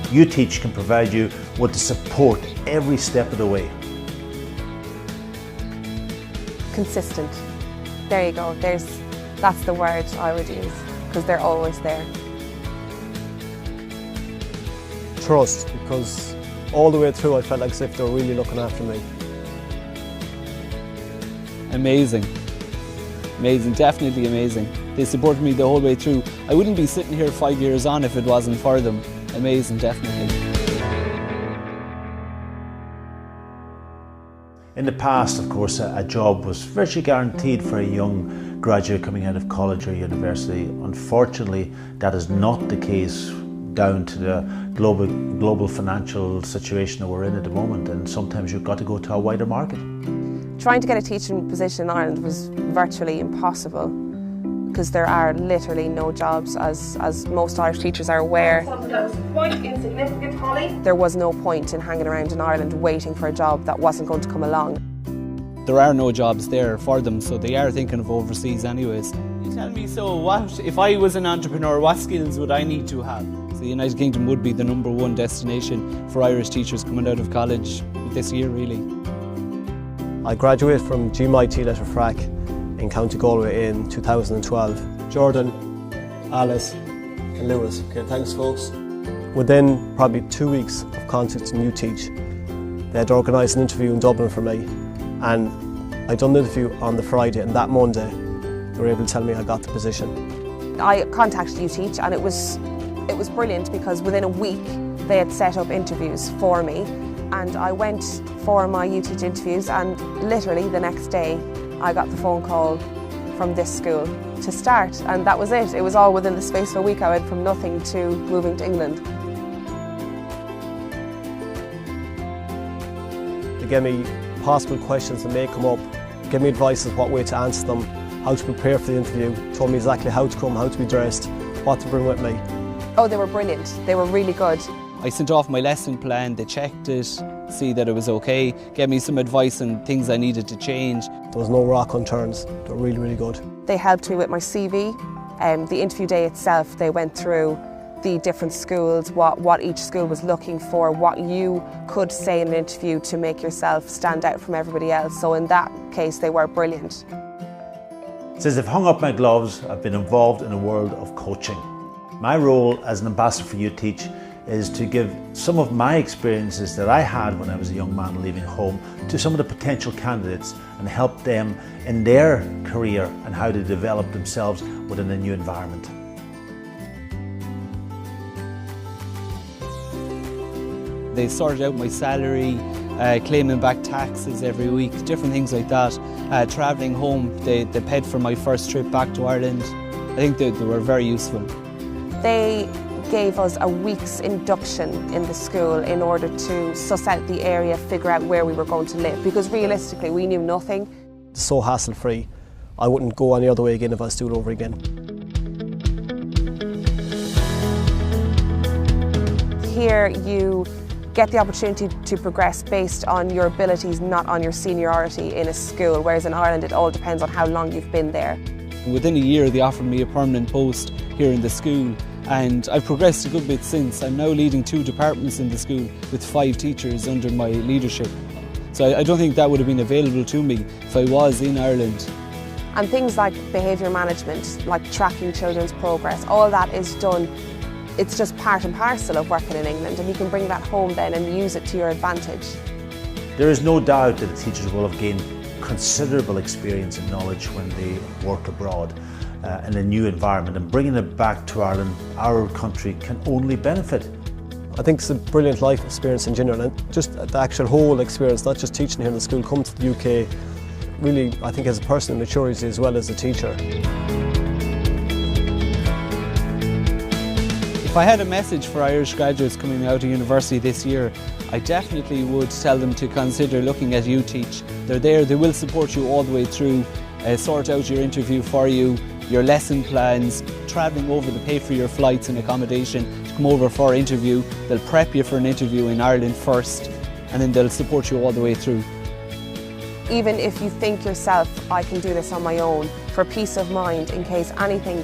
Uteach can provide you with the support every step of the way. Consistent. There you go. That's the word I would use, because they're always there. Trust, because all the way through I felt like as if they were really looking after me. Amazing. Amazing, definitely amazing. They supported me the whole way through. I wouldn't be sitting here 5 years on if it wasn't for them. Amazing, definitely. In the past, of course, a job was virtually guaranteed for a young graduate coming out of college or university. Unfortunately, that is not the case down to the global financial situation that we're in at the moment, and sometimes you've got to go to a wider market. Trying to get a teaching position in Ireland was virtually impossible, because there are literally no jobs, as most Irish teachers are aware. That was quite insignificant, Holly. There was no point in hanging around in Ireland waiting for a job that wasn't going to come along. There are no jobs there for them, so they are thinking of overseas anyways. You tell me, so what, if I was an entrepreneur, what skills would I need to have? So the United Kingdom would be the #1 destination for Irish teachers coming out of college this year, really. I graduated from GMIT Letterfrack in County Galway in 2012. Jordan, Alice and Lewis. Okay, thanks folks. Within probably 2 weeks of contacting Uteach, they had organised an interview in Dublin for me, and I'd done the interview on the Friday, and that Monday they were able to tell me I got the position. I contacted Uteach, and it was brilliant, because within a week they had set up interviews for me, and I went for my Uteach interviews, and literally the next day I got the phone call from this school to start, and that was it. It was all within the space of a week. I went from nothing to moving to England. They gave me possible questions that may come up, gave me advice on what way to answer them, how to prepare for the interview, told me exactly how to come, how to be dressed, what to bring with me. Oh, they were brilliant. They were really good. I sent off my lesson plan, they checked it, see that it was okay, gave me some advice on things I needed to change. There was no rock unturns. They were really, really good. They helped me with my CV. The interview day itself, they went through the different schools, what each school was looking for, what you could say in an interview to make yourself stand out from everybody else. So in that case, they were brilliant. Since I've hung up my gloves, I've been involved in a world of coaching. My role as an ambassador for Uteach is to give some of my experiences that I had when I was a young man leaving home to some of the potential candidates, and help them in their career and how to develop themselves within a new environment. They sorted out my salary, claiming back taxes every week, different things like that. Travelling home, they paid for my first trip back to Ireland. I think they were very useful. They gave us a week's induction in the school in order to suss out the area, figure out where we were going to live, because realistically we knew nothing. It's so hassle-free. I wouldn't go any other way again if I was to do it over again. Here you get the opportunity to progress based on your abilities, not on your seniority in a school, whereas in Ireland it all depends on how long you've been there. Within a year they offered me a permanent post here in the school, and I've progressed a good bit since. I'm now leading 2 departments in the school with 5 teachers under my leadership. So I don't think that would have been available to me if I was in Ireland. And things like behaviour management, like tracking children's progress, all that is done. It's just part and parcel of working in England, and you can bring that home then and use it to your advantage. There is no doubt that the teachers will have gained considerable experience and knowledge when they work abroad in a new environment, and bringing it back to Ireland, our country, can only benefit. I think it's a brilliant life experience in general, and just the actual whole experience, not just teaching here in the school, come to the UK, really, I think, as a person, maturity as well as a teacher. If I had a message for Irish graduates coming out of university this year, I definitely would tell them to consider looking at Uteach. They're there, they will support you all the way through, sort out your interview for you, your lesson plans, travelling over, they pay for your flights and accommodation to come over for an interview. They'll prep you for an interview in Ireland first, and then they'll support you all the way through. Even if you think yourself, I can do this on my own, for peace of mind, in case anything